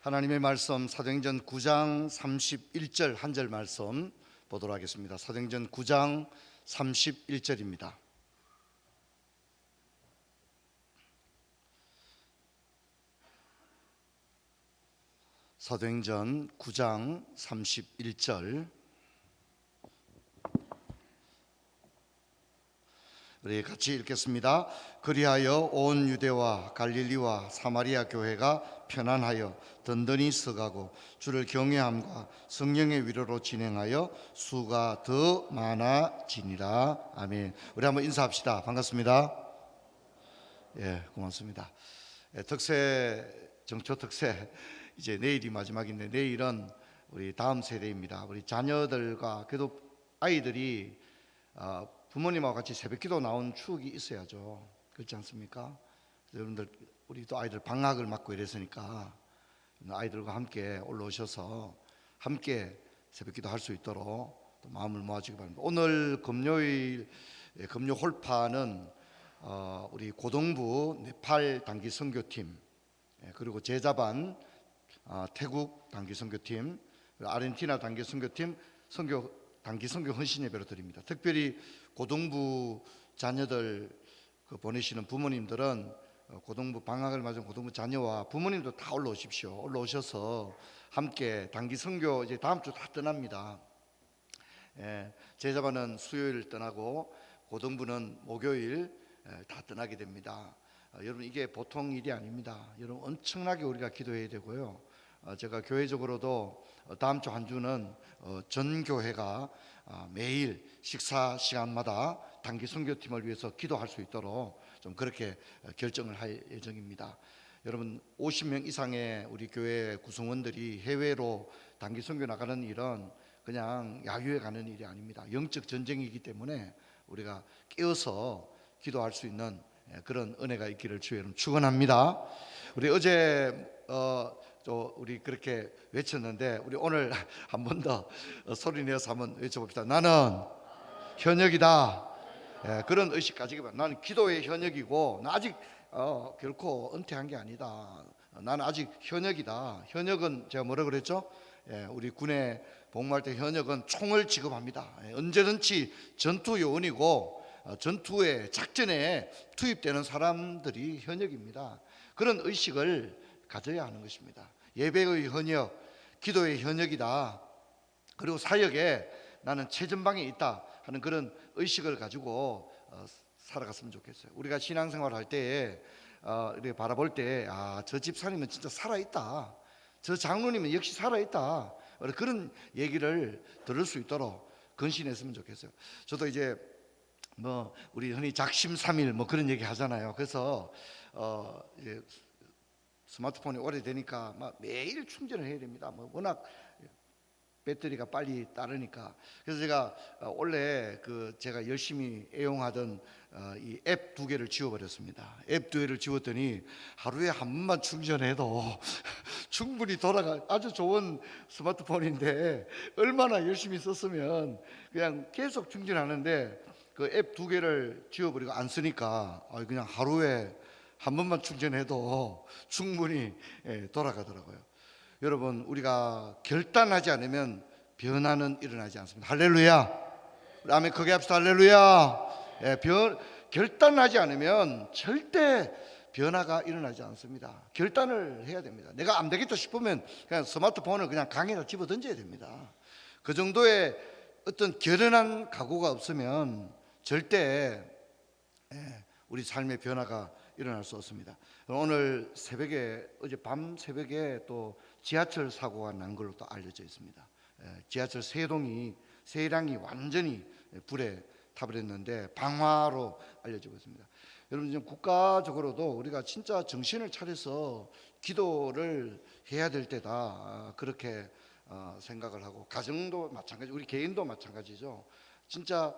하나님의 말씀 사도행전 9장 31절 한 절 말씀 보도록 하겠습니다. 사도행전 9장 31절입니다. 사도행전 9장 31절 우리 같이 읽겠습니다. 그리하여 온 유대와 갈릴리와 사마리아 교회가 편안하여 든든히 서가고 주를 경외함과 성령의 위로로 진행하여 수가 더 많아지니라. 아멘. 우리 한번 인사합시다. 반갑습니다. 예, 고맙습니다. 정초 특세 이제 내일이 마지막인데 내일은 우리 다음 세대입니다. 우리 자녀들과 그래도 아이들이 부모님하고 같이 새벽기도 나온 추억이 있어야죠. 그렇지 않습니까? 여러분들 우리 또 아이들 방학을 맞고 이랬으니까 아이들과 함께 올라오셔서 함께 새벽기도 할 수 있도록 또 마음을 모아주기 바랍니다. 오늘 금요일 금요 홀파는 우리 고동부 네팔 단기 선교팀 그리고 제자반 태국 단기 선교팀 아르헨티나 단기 선교팀 단기 선교 헌신 예배로 드립니다. 특별히 고동부 자녀들 보내시는 부모님들은 고동부 방학을 맞은 고동부 자녀와 부모님도 다 올라오십시오. 올라오셔서 함께 단기 선교 이제 다음 주 다 떠납니다. 제자반은 수요일 떠나고 고동부는 목요일 다 떠나게 됩니다. 여러분 이게 보통 일이 아닙니다. 여러분 엄청나게 우리가 기도해야 되고요. 제가 교회적으로도 다음 주 한 주는 전 교회가 매일 식사 시간마다 단기 선교팀을 위해서 기도할 수 있도록 좀 그렇게 결정을 할 예정입니다. 여러분 50명 이상의 우리 교회 구성원들이 해외로 단기 선교 나가는 일은 그냥 야유에 가는 일이 아닙니다. 영적 전쟁이기 때문에 우리가 깨어서 기도할 수 있는 그런 은혜가 있기를 주의 이름 축원합니다. 우리 어제 우리 그렇게 외쳤는데 우리 오늘 한 번 더 소리 내서 한번 외쳐봅시다. 나는 현역이다. 그런 의식 가지기 바랍니다. 나는 기도의 현역이고 나 아직 결코 은퇴한 게 아니다. 나는 아직 현역이다. 현역은 제가 뭐라 그랬죠? 우리 군에 복무할 때 현역은 총을 지급합니다. 언제든지 전투 요원이고 전투의 작전에 투입되는 사람들이 현역입니다. 그런 의식을 가져야 하는 것입니다. 예배의 현역, 기도의 현역이다. 그리고 사역에 나는 최전방에 있다 하는 그런 의식을 가지고 살아갔으면 좋겠어요. 우리가 신앙생활 할 때에 이렇게 바라볼 때 저 집사님은 진짜 살아있다, 저 장로님은 역시 살아있다, 그런 얘기를 들을 수 있도록 근신했으면 좋겠어요. 저도 이제 우리 흔히 작심삼일 그런 얘기 하잖아요. 그래서 이제 스마트폰이 오래되니까 매일 충전을 해야 됩니다. 워낙 배터리가 빨리 따르니까. 그래서 제가 원래 제가 열심히 애용하던 이 앱 2개를 지워버렸습니다. 앱 2개를 지웠더니 하루에 한 번만 충전해도 충분히 돌아가. 아주 좋은 스마트폰인데 얼마나 열심히 썼으면 그냥 계속 충전하는데 그 앱 2개를 지워버리고 안 쓰니까 그냥 하루에 한 번만 충전해도 충분히 돌아가더라고요. 여러분 우리가 결단하지 않으면 변화는 일어나지 않습니다. 할렐루야. 아멘. 크게 합시다. 할렐루야. 결단하지 않으면 절대 변화가 일어나지 않습니다. 결단을 해야 됩니다. 내가 안 되겠다 싶으면 그냥 스마트폰을 그냥 강에다 집어 던져야 됩니다. 그 정도의 어떤 결연한 각오가 없으면 절대 우리 삶의 변화가 일어날 수 없습니다. 오늘 새벽에 어제 밤 새벽에 또 지하철 사고가 난 걸로 또 알려져 있습니다. 지하철 세량이 완전히 불에 타버렸는데 방화로 알려지고 있습니다. 여러분 지금 국가적으로도 우리가 진짜 정신을 차려서 기도를 해야 될 때다 그렇게 생각을 하고 가정도 마찬가지, 우리 개인도 마찬가지죠. 진짜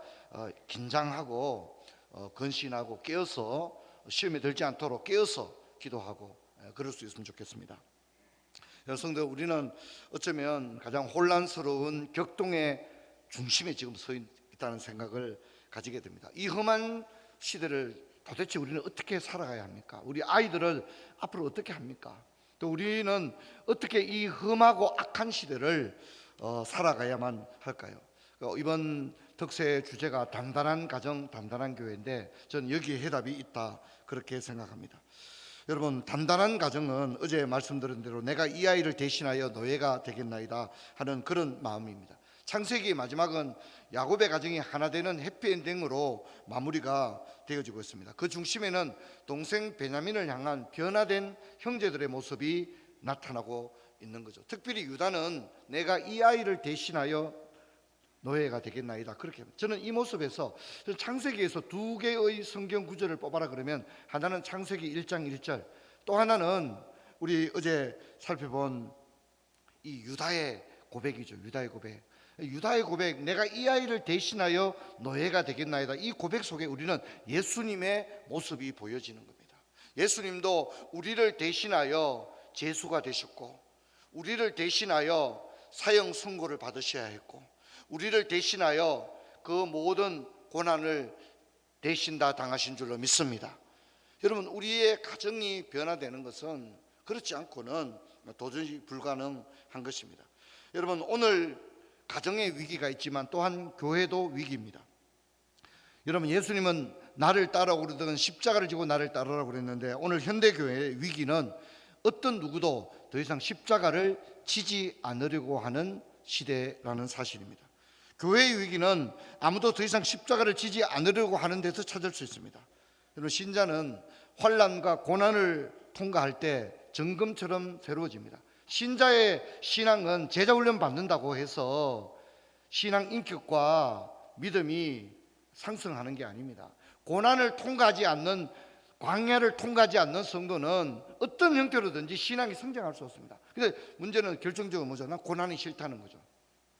긴장하고 근신하고 깨어서 시험에 들지 않도록 깨어서 기도하고 그럴 수 있으면 좋겠습니다. 성도, 우리는 어쩌면 가장 혼란스러운 격동의 중심에 지금 서 있다는 생각을 가지게 됩니다. 이 험한 시대를 도대체 우리는 어떻게 살아가야 합니까? 우리 아이들을 앞으로 어떻게 합니까? 또 우리는 어떻게 이 험하고 악한 시대를 살아가야만 할까요? 이번 특세 주제가 단단한 가정, 단단한 교회인데 저는 여기에 해답이 있다 그렇게 생각합니다. 여러분, 단단한 가정은 어제 말씀드린 대로 내가 이 아이를 대신하여 노예가 되겠나이다 하는 그런 마음입니다. 창세기의 마지막은 야곱의 가정이 하나 되는 해피엔딩으로 마무리가 되어지고 있습니다. 그 중심에는 동생 베냐민을 향한 변화된 형제들의 모습이 나타나고 있는 거죠. 특별히 유다는 내가 이 아이를 대신하여 노예가 되겠나이다 그렇게 합니다. 저는 이 모습에서 창세기에서 두 개의 성경 구절을 뽑아라 그러면 하나는 창세기 1장 1절, 또 하나는 우리 어제 살펴본 이 유다의 고백이죠. 유다의 고백. 유다의 고백, 내가 이 아이를 대신하여 노예가 되겠나이다. 이 고백 속에 우리는 예수님의 모습이 보여지는 겁니다. 예수님도 우리를 대신하여 제수가 되셨고, 우리를 대신하여 사형 선고를 받으셔야 했고, 우리를 대신하여 그 모든 고난을 대신 다 당하신 줄로 믿습니다. 여러분, 우리의 가정이 변화되는 것은 그렇지 않고는 도저히 불가능한 것입니다. 여러분, 오늘 가정에 위기가 있지만 또한 교회도 위기입니다. 여러분, 예수님은 나를 따라오고 그러던 십자가를 지고 나를 따르라고 그랬는데 오늘 현대교회의 위기는 어떤 누구도 더 이상 십자가를 지지 않으려고 하는 시대라는 사실입니다. 교회의 위기는 아무도 더 이상 십자가를 지지 않으려고 하는 데서 찾을 수 있습니다. 여러분, 신자는 환난과 고난을 통과할 때 정금처럼 새로워집니다. 신자의 신앙은 제자훈련 받는다고 해서 신앙 인격과 믿음이 상승하는 게 아닙니다. 고난을 통과하지 않는, 광야를 통과하지 않는 성도는 어떤 형태로든지 신앙이 성장할 수 없습니다. 근데 문제는 결정적으로 뭐죠? 난 고난이 싫다는 거죠.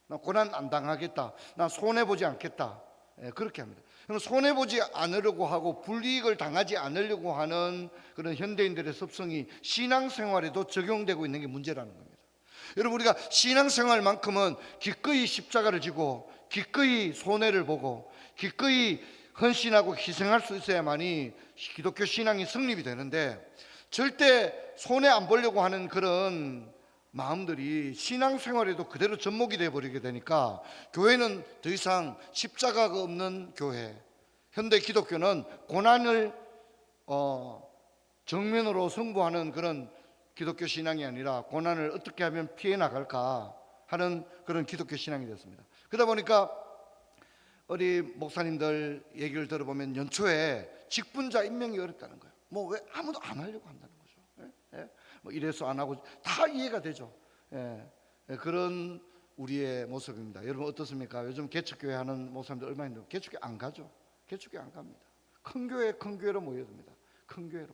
나 고난 안 당하겠다, 나 손해보지 않겠다, 그렇게 합니다. 손해보지 않으려고 하고 불이익을 당하지 않으려고 하는 그런 현대인들의 습성이 신앙생활에도 적용되고 있는 게 문제라는 겁니다. 여러분, 우리가 신앙생활만큼은 기꺼이 십자가를 지고 기꺼이 손해를 보고 기꺼이 헌신하고 희생할 수 있어야만이 기독교 신앙이 성립이 되는데, 절대 손해 안 보려고 하는 그런 마음들이 신앙생활에도 그대로 접목이 되어버리게 되니까 교회는 더 이상 십자가가 없는 교회, 현대 기독교는 고난을 정면으로 승부하는 그런 기독교 신앙이 아니라 고난을 어떻게 하면 피해 나갈까 하는 그런 기독교 신앙이 됐습니다. 그러다 보니까 우리 목사님들 얘기를 들어보면 연초에 직분자 임명이 어렵다는 거예요. 뭐 왜 아무도 안 하려고 한다는 거죠. 예? 뭐 이래서 안 하고 다 이해가 되죠. 그런 우리의 모습입니다. 여러분 어떻습니까? 요즘 개척교회 하는 목사님들 얼마나 힘들어요. 개척교회 안 가죠. 개척교회 안 갑니다. 큰 교회로 모여듭니다. 큰 교회로.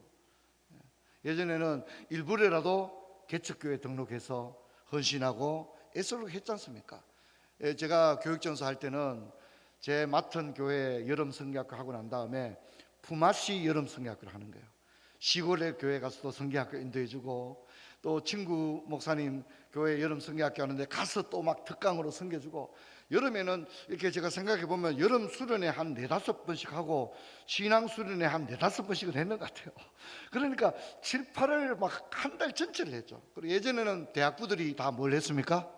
예전에는 일부러라도 개척교회 등록해서 헌신하고 애쓰려고 했지 않습니까? 제가 교육전서 할 때는 제 맡은 교회 여름 성경학교 하고 난 다음에 품앗이 여름 성경학교를 하는 거예요. 시골의 교회 가서도 성경학교 인도해주고, 또 친구 목사님 교회 여름 성경학교 하는데 가서 또 막 특강으로 섬겨주고, 여름에는 이렇게 제가 생각해 보면 여름 수련회 한 4-5번씩 하고 신앙 수련회 한 4-5번씩은 했는 것 같아요. 그러니까 7, 8월 막 한 달 전체를 했죠. 그리고 예전에는 대학부들이 다 뭘 했습니까?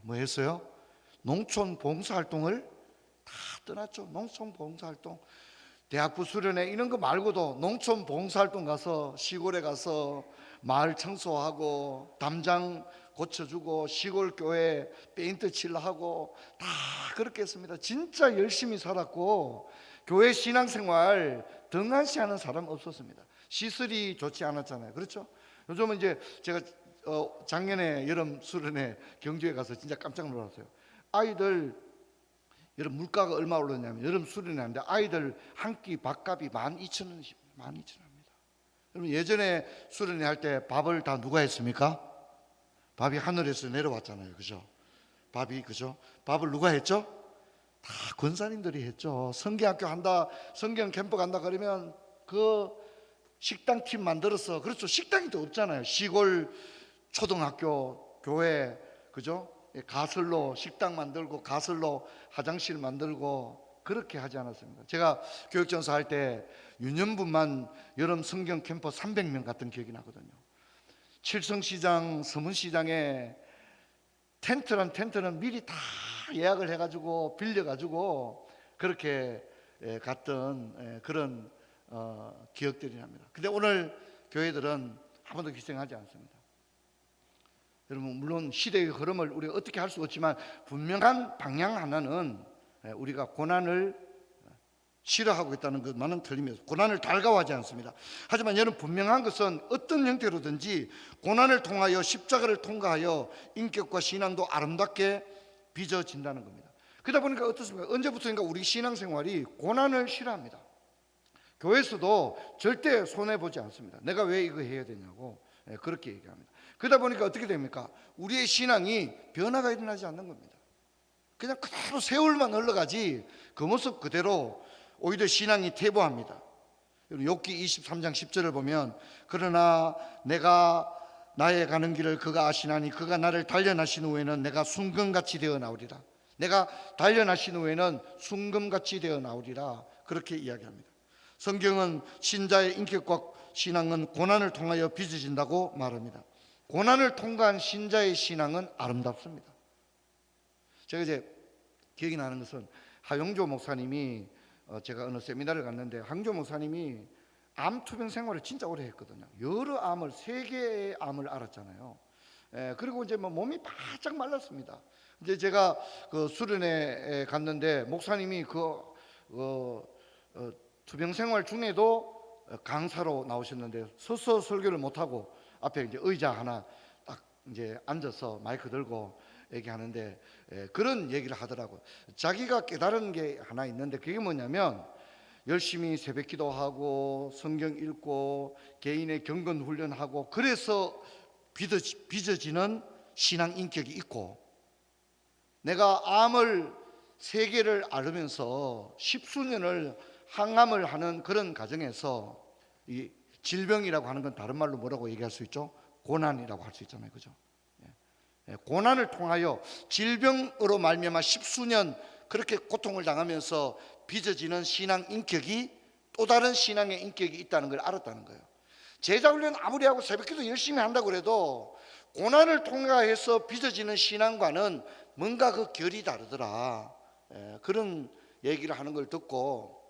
뭐 했어요? 농촌 봉사활동을 다 떠났죠. 농촌 봉사활동, 대학부 수련회 이런 거 말고도 농촌 봉사활동 가서 시골에 가서 마을 청소하고 담장 고쳐주고 시골 교회 페인트 칠러 하고 다 그렇게 했습니다. 진짜 열심히 살았고 교회 신앙생활 등한시하는 사람 없었습니다. 시설이 좋지 않았잖아요. 그렇죠? 요즘은 이제 제가 작년에 여름 수련회 경주에 가서 진짜 깜짝 놀랐어요. 아이들 여러분 물가가 얼마 올랐냐면 여름 수련회 하는데 아이들 한 끼 밥값이 12,000원입니다. 12,000원입니다. 여러분 예전에 수련회 할 때 밥을 다 누가 했습니까? 밥이 하늘에서 내려왔잖아요. 그죠? 그죠? 밥을 누가 했죠? 다 권사님들이 했죠. 성경학교 한다, 성경 캠프 간다 그러면 그 식당팀 만들어서, 그렇죠? 식당이 또 없잖아요. 시골 초등학교 교회, 그죠? 가설로 식당 만들고 가설로 화장실 만들고 그렇게 하지 않았습니다. 제가 교육전서 할 때 유년부만 여름 성경 캠프 300명 갔던 기억이 나거든요. 칠성시장, 서문시장에 텐트는 미리 다 예약을 해가지고 빌려가지고 그렇게 갔던 그런 기억들이 납니다. 근데 오늘 교회들은 아무도 희생하지 않습니다. 여러분, 물론 시대의 흐름을 우리가 어떻게 할 수 없지만 분명한 방향 하나는 우리가 고난을 싫어하고 있다는 것만은 틀림없습니다. 고난을 달가워하지 않습니다. 하지만 여러분, 분명한 것은 어떤 형태로든지 고난을 통하여 십자가를 통과하여 인격과 신앙도 아름답게 빚어진다는 겁니다. 그러다 보니까 어떻습니까? 언제부터인가 우리 신앙생활이 고난을 싫어합니다. 교회에서도 절대 손해보지 않습니다. 내가 왜 이거 해야 되냐고 그렇게 얘기합니다. 그러다 보니까 어떻게 됩니까? 우리의 신앙이 변화가 일어나지 않는 겁니다. 그냥 그대로 세월만 흘러가지 그 모습 그대로 오히려 신앙이 퇴보합니다. 욥기 23장 10절을 보면 그러나 내가 나의 가는 길을 그가 아시나니 그가 나를 단련하신 후에는 내가 순금같이 되어 나오리라. 내가 단련하신 후에는 순금같이 되어 나오리라. 그렇게 이야기합니다. 성경은 신자의 인격과 신앙은 고난을 통하여 빚어진다고 말합니다. 고난을 통과한 신자의 신앙은 아름답습니다. 제가 이제 기억이 나는 것은 하용조 목사님이 제가 어느 세미나를 갔는데 하용조 목사님이 암 투병 생활을 진짜 오래 했거든요. 여러 암을, 3개의 암을 앓았잖아요. 그리고 이제 몸이 바짝 말랐습니다. 이제 제가 그 수련회에 갔는데 목사님이 투병 생활 중에도 강사로 나오셨는데 서서 설교를 못 하고 앞에 이제 의자 하나 딱 이제 앉아서 마이크 들고 얘기하는데 그런 얘기를 하더라고요. 자기가 깨달은 게 하나 있는데 그게 뭐냐면 열심히 새벽 기도하고 성경 읽고 개인의 경건 훈련하고 그래서 빚어지는 신앙 인격이 있고, 내가 암을 3개를 앓으면서 10수년을 항암을 하는 그런 과정에서 이 질병이라고 하는 건 다른 말로 뭐라고 얘기할 수 있죠? 고난이라고 할 수 있잖아요, 그죠? 고난을 통하여 질병으로 말미암아 10수년 그렇게 고통을 당하면서 빚어지는 신앙 인격이 또 다른 신앙의 인격이 있다는 걸 알았다는 거예요. 제자훈련 아무리 하고 새벽기도 열심히 한다고 해도 고난을 통과해서 빚어지는 신앙과는 뭔가 그 결이 다르더라. 그런 얘기를 하는 걸 듣고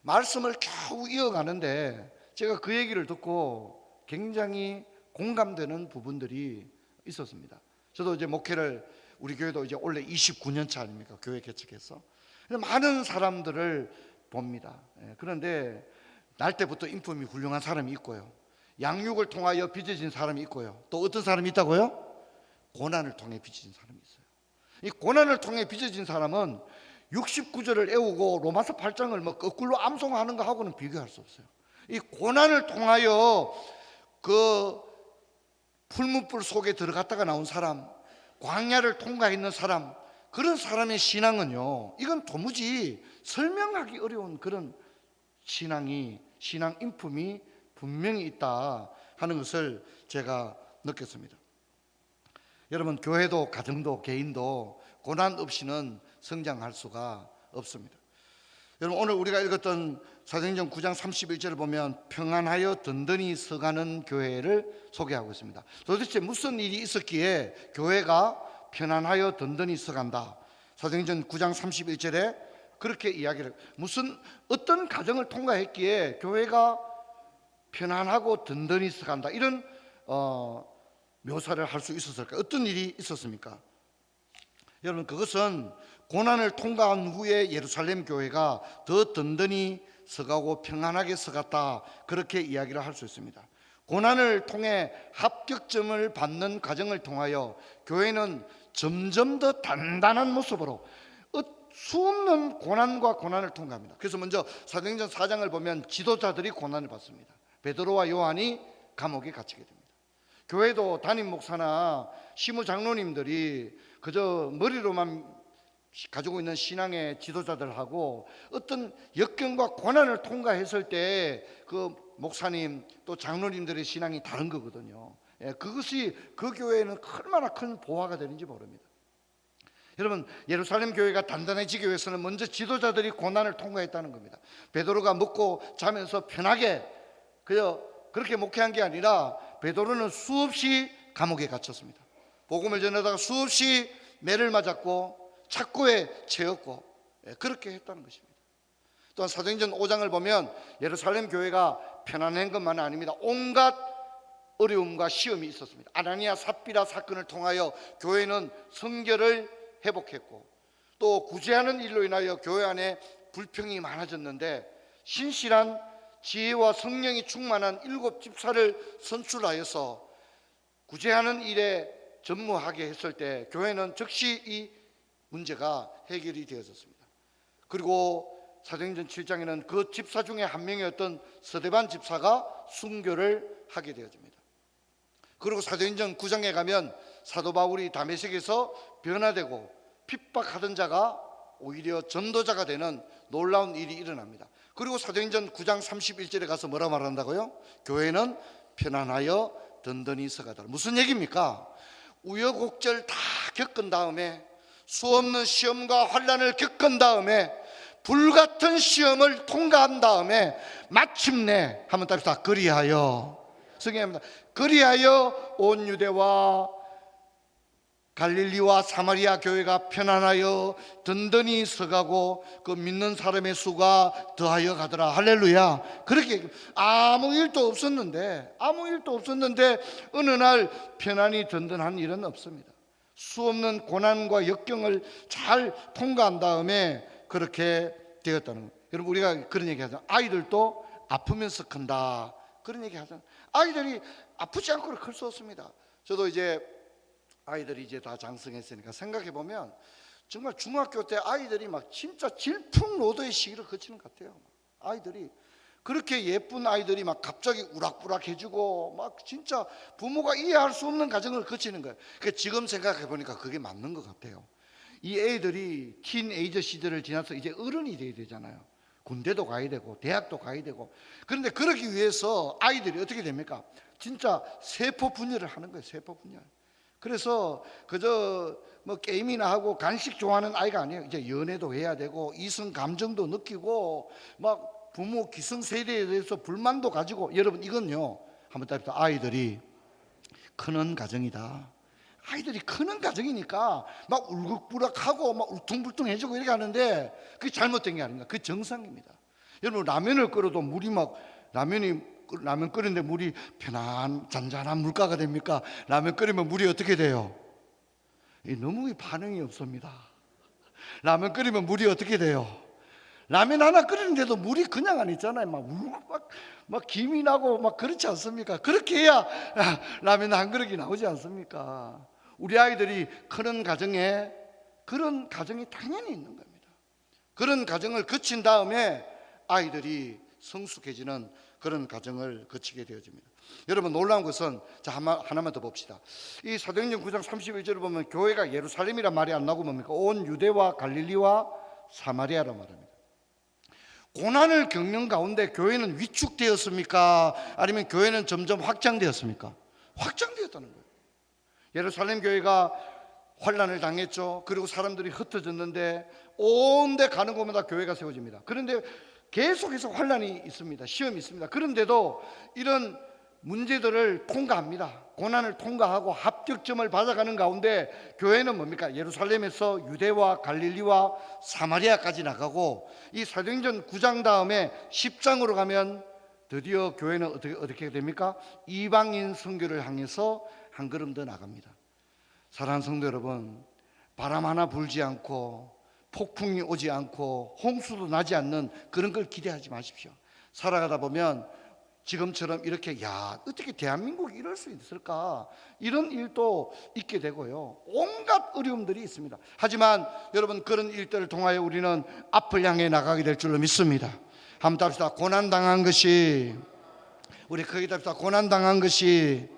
말씀을 겨우 이어가는데 제가 그 얘기를 듣고 굉장히 공감되는 부분들이 있었습니다. 저도 이제 목회를 우리 교회도 이제 원래 29년 차 아닙니까? 교회 개척해서 많은 사람들을 봅니다. 그런데 날 때부터 인품이 훌륭한 사람이 있고요, 양육을 통하여 빚어진 사람이 있고요, 또 어떤 사람이 있다고요? 고난을 통해 빚어진 사람이 있어요. 이 고난을 통해 빚어진 사람은 69절을 애우고 로마서 8장을 뭐 거꾸로 암송하는 거 하고는 비교할 수 없어요. 이 고난을 통하여 그 풀무불 속에 들어갔다가 나온 사람, 광야를 통과했는 사람, 그런 사람의 신앙은요, 이건 도무지 설명하기 어려운 그런 신앙 인품이 분명히 있다 하는 것을 제가 느꼈습니다. 여러분, 교회도 가정도 개인도 고난 없이는 성장할 수가 없습니다. 여러분, 오늘 우리가 읽었던 사도행전 9장 31절을 보면 평안하여 든든히 서가는 교회를 소개하고 있습니다. 도대체 무슨 일이 있었기에 교회가 편안하여 든든히 서간다? 사도행전 9장 31절에 그렇게 이야기를, 어떤 과정을 통과했기에 교회가 편안하고 든든히 서간다, 이런 묘사를 할 수 있었을까? 어떤 일이 있었습니까? 여러분, 그것은 고난을 통과한 후에 예루살렘 교회가 더 든든히 서가고 평안하게 서갔다, 그렇게 이야기를 할 수 있습니다. 고난을 통해 합격점을 받는 과정을 통하여 교회는 점점 더 단단한 모습으로 수없는 고난을 통과합니다. 그래서 먼저 사도행전 4장을 보면 지도자들이 고난을 받습니다. 베드로와 요한이 감옥에 갇히게 됩니다. 교회도 담임 목사나 시무 장로님들이 그저 머리로만 가지고 있는 신앙의 지도자들하고 어떤 역경과 고난을 통과했을 때 그 목사님 또 장로님들의 신앙이 다른 거거든요. 그것이 그 교회에는 얼마나 큰 보화가 되는지 모릅니다. 여러분, 예루살렘 교회가 단단해지기 위해서는 먼저 지도자들이 고난을 통과했다는 겁니다. 베드로가 먹고 자면서 편하게 그렇게 목회한 게 아니라 베드로는 수없이 감옥에 갇혔습니다. 복음을 전하다가 수없이 매를 맞았고 착고에 채웠고 그렇게 했다는 것입니다. 또한 사도행전 5장을 보면 예루살렘 교회가 편안한 것만은 아닙니다. 온갖 어려움과 시험이 있었습니다. 아나니아 삽비라 사건을 통하여 교회는 성결을 회복했고 또 구제하는 일로 인하여 교회 안에 불평이 많아졌는데 신실한 지혜와 성령이 충만한 7 집사를 선출하여서 구제하는 일에 전무하게 했을 때 교회는 즉시 이 문제가 해결이 되어졌습니다. 그리고 사도행전 7장에는 그 집사 중에 한 명이었던 스데반 집사가 순교를 하게 되어집니다. 그리고 사도행전 9장에 가면 사도 바울이 다메섹에서 변화되고 핍박하던 자가 오히려 전도자가 되는 놀라운 일이 일어납니다. 그리고 사도행전 9장 31절에 가서 뭐라 말한다고요? 교회는 편안하여 든든히 서가더라. 무슨 얘기입니까? 우여곡절 다 겪은 다음에 수없는 시험과 환난을 겪은 다음에 불같은 시험을 통과한 다음에 마침내 한번 답시다. 그리하여 성경입니다. 그리하여 온 유대와 갈릴리와 사마리아 교회가 편안하여 든든히 서가고 그 믿는 사람의 수가 더하여 가더라. 할렐루야. 그렇게 아무 일도 없었는데 어느 날 편안히 든든한 일은 없습니다. 수없는 고난과 역경을 잘 통과한 다음에 그렇게 되었다는 거예요. 여러분 우리가 그런 얘기 하잖아요. 아이들도 아프면서 큰다. 그런 얘기 하잖아요. 아이들이 아프지 않고는 클 수 없습니다. 저도 이제 아이들이 이제 다 장성했으니까 생각해 보면 정말 중학교 때 아이들이 막 진짜 질풍노도의 시기를 거치는 것 같아요. 아이들이 그렇게 예쁜 아이들이 막 갑자기 우락부락해지고 막 진짜 부모가 이해할 수 없는 과정을 거치는 거예요. 그러니까 지금 생각해 보니까 그게 맞는 것 같아요. 이 애들이 티네이저 시절을 지나서 이제 어른이 돼야 되잖아요. 군대도 가야 되고 대학도 가야 되고. 그런데 그러기 위해서 아이들이 어떻게 됩니까? 진짜 세포 분열을 하는 거예요. 세포 분열. 그래서 그저 뭐 게임이나 하고 간식 좋아하는 아이가 아니에요. 이제 연애도 해야 되고 이성 감정도 느끼고 막 부모 기성세대에 대해서 불만도 가지고. 여러분 이건요 한번 답시다. 아이들이 크는 가정이다. 아이들이 크는 가정이니까 막 울긋불긋하고 막 울퉁불퉁해지고 이렇게 하는데 그게 잘못된 게 아닙니다. 그게 정상입니다. 여러분 라면을 끓여도 물이 막 라면 끓이는데 물이 편한 잔잔한 물가가 됩니까? 라면 끓이면 물이 어떻게 돼요? 너무 반응이 없습니다. 라면 끓이면 물이 어떻게 돼요? 라면 하나 끓이는데도 물이 그냥 안 있잖아요. 막 김이 나고 막 그렇지 않습니까? 그렇게 해야 라면 한 그릇이 나오지 않습니까? 우리 아이들이 크는 가정에 그런 가정이 당연히 있는 겁니다. 그런 가정을 거친 다음에 아이들이 성숙해지는 그런 과정을 거치게 되어집니다. 여러분 놀라운 것은 자 하나만 더 봅시다. 이 사도행전 9장 31절을 보면 교회가 예루살렘이란 말이 안 나오고 뭡니까? 온 유대와 갈릴리와 사마리아라 말합니다. 고난을 겪는 가운데 교회는 위축되었습니까? 아니면 교회는 점점 확장되었습니까? 확장되었다는 거예요. 예루살렘 교회가 환난을 당했죠. 그리고 사람들이 흩어졌는데 온 데 가는 곳마다 교회가 세워집니다. 그런데 계속해서 환난이 있습니다. 시험이 있습니다. 그런데도 이런 문제들을 통과합니다. 고난을 통과하고 합격점을 받아가는 가운데 교회는 뭡니까? 예루살렘에서 유대와 갈릴리와 사마리아까지 나가고 이 사도행전 9장 다음에 10장으로 가면 드디어 교회는 어떻게 됩니까? 이방인 선교를 향해서 한 걸음 더 나갑니다. 사랑하는 성도 여러분, 바람 하나 불지 않고 폭풍이 오지 않고 홍수도 나지 않는 그런 걸 기대하지 마십시오. 살아가다 보면 지금처럼 이렇게 어떻게 대한민국이 이럴 수 있을까? 이런 일도 있게 되고요. 온갖 어려움들이 있습니다. 하지만 여러분 그런 일들을 통하여 우리는 앞을 향해 나가게 될 줄로 믿습니다. 한번 답시다. 고난당한 것이 우리 크게 답시다. 고난당한 것이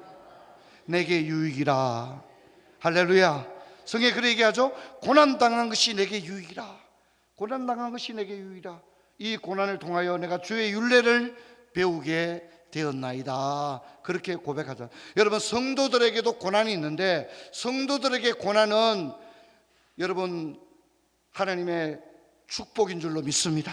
내게 유익이라. 할렐루야. 성경에 그렇게 얘기하죠. 고난당한 것이 내게 유익이라. 고난당한 것이 내게 유익이라. 이 고난을 통하여 내가 주의 율례를 배우게 되었나이다. 그렇게 고백하자. 여러분 성도들에게도 고난이 있는데 성도들에게 고난은 여러분 하나님의 축복인 줄로 믿습니다.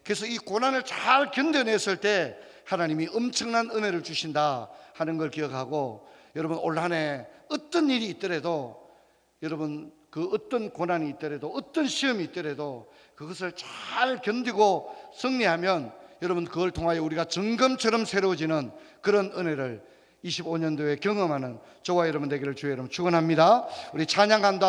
그래서 이 고난을 잘 견뎌냈을 때 하나님이 엄청난 은혜를 주신다 하는 걸 기억하고, 여러분 올 한 해 어떤 일이 있더라도, 여러분 그 어떤 고난이 있더라도, 어떤 시험이 있더라도 그것을 잘 견디고 승리하면 여러분 그걸 통하여 우리가 정금처럼 새로워지는 그런 은혜를 25년도에 경험하는 저와 여러분 되기를 주의 이름으로 축원합니다. 우리 찬양 간다.